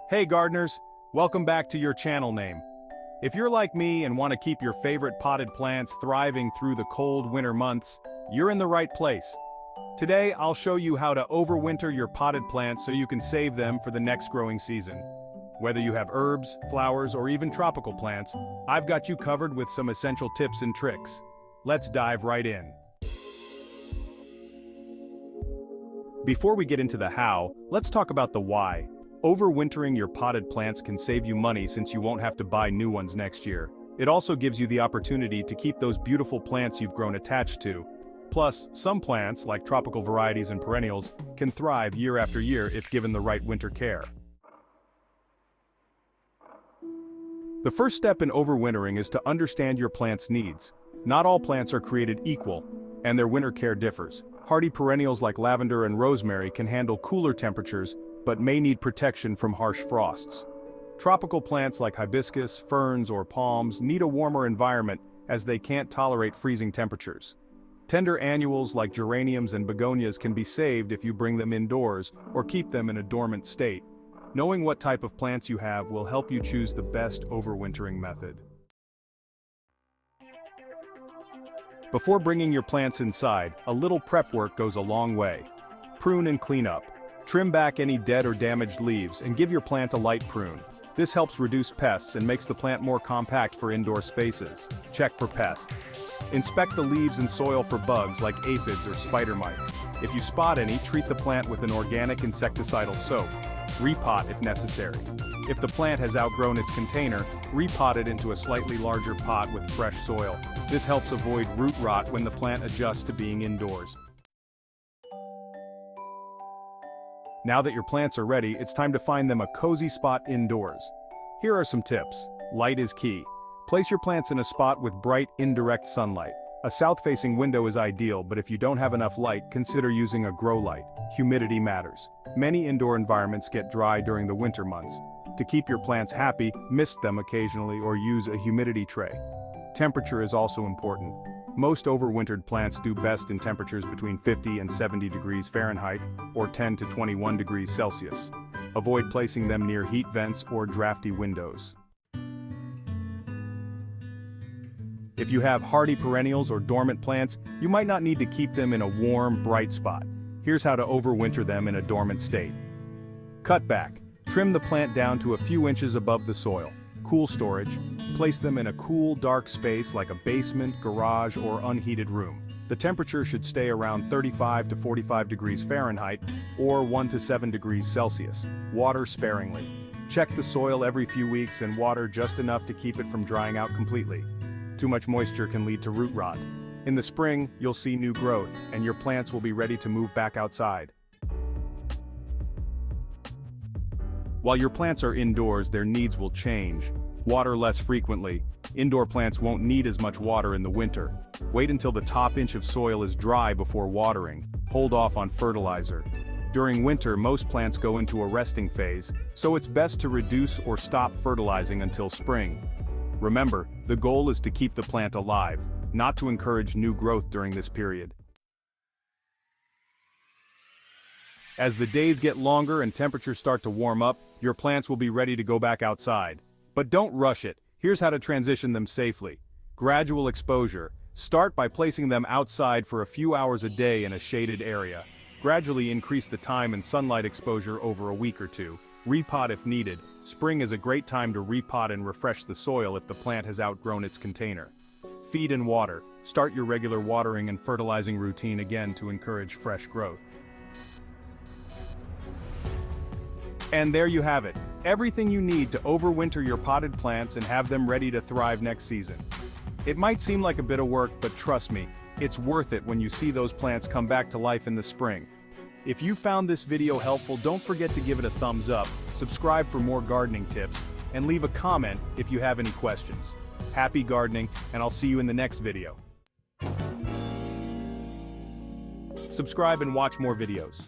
Hey gardeners, welcome back to your channel name. If you're like me and want to keep your favorite potted plants thriving through the cold winter months, you're in the right place. Today I'll show you how to overwinter your potted plants so you can save them for the next growing season. Whether you have herbs, flowers, or even tropical plants, I've got you covered with some essential tips and tricks. Let's dive right in. Before we get into the how, let's talk about the why. Overwintering your potted plants can save you money since you won't have to buy new ones next year. It also gives you the opportunity to keep those beautiful plants you've grown attached to. Plus, some plants, like tropical varieties and perennials, can thrive year after year if given the right winter care. The first step in overwintering is to understand your plant's needs. Not all plants are created equal, and their winter care differs. Hardy perennials like lavender and rosemary can handle cooler temperatures, but may need protection from harsh frosts. Tropical plants like hibiscus, ferns, or palms need a warmer environment as they can't tolerate freezing temperatures. Tender annuals like geraniums and begonias can be saved if you bring them indoors or keep them in a dormant state. Knowing what type of plants you have will help you choose the best overwintering method. Before bringing your plants inside, a little prep work goes a long way. Prune and clean up. Trim back any dead or damaged leaves and give your plant a light prune. This helps reduce pests and makes the plant more compact for indoor spaces. Check for pests. Inspect the leaves and soil for bugs like aphids or spider mites. If you spot any, treat the plant with an organic insecticidal soap. Repot if necessary. If the plant has outgrown its container, repot it into a slightly larger pot with fresh soil. This helps avoid root rot when the plant adjusts to being indoors. Now that your plants are ready, it's time to find them a cozy spot indoors. Here are some tips. Light is key. Place your plants in a spot with bright, indirect sunlight. A south-facing window is ideal, but if you don't have enough light, consider using a grow light. Humidity matters. Many indoor environments get dry during the winter months. To keep your plants happy, mist them occasionally or use a humidity tray. Temperature is also important. Most overwintered plants do best in temperatures between 50 and 70 degrees Fahrenheit, or 10 to 21 degrees Celsius. Avoid placing them near heat vents or drafty windows. If you have hardy perennials or dormant plants, you might not need to keep them in a warm, bright spot. Here's how to overwinter them in a dormant state. Cut back. Trim the plant down to a few inches above the soil. Cool storage. Place them in a cool, dark space like a basement, garage, or unheated room. The temperature should stay around 35 to 45 degrees Fahrenheit, or 1 to 7 degrees Celsius. Water sparingly. Check the soil every few weeks and water just enough to keep it from drying out completely. Too much moisture can lead to root rot. In the spring, you'll see new growth, and your plants will be ready to move back outside. While your plants are indoors, their needs will change. Water less frequently. Indoor plants won't need as much water in the winter. Wait until the top inch of soil is dry before watering. Hold off on fertilizer. During winter, most plants go into a resting phase, so it's best to reduce or stop fertilizing until spring. Remember, the goal is to keep the plant alive, not to encourage new growth during this period. As the days get longer and temperatures start to warm up, your plants will be ready to go back outside. But don't rush it. Here's how to transition them safely. Gradual exposure. Start by placing them outside for a few hours a day in a shaded area. Gradually increase the time and sunlight exposure over a week or two. Repot if needed. Spring is a great time to repot and refresh the soil if the plant has outgrown its container. Feed and water. Start your regular watering and fertilizing routine again to encourage fresh growth. And there you have it. Everything you need to overwinter your potted plants and have them ready to thrive next season. It might seem like a bit of work, but trust me, it's worth it when you see those plants come back to life in the spring. If you found this video helpful, don't forget to give it a thumbs up, subscribe for more gardening tips, and leave a comment if you have any questions. Happy gardening, and I'll see you in the next video. Subscribe and watch more videos.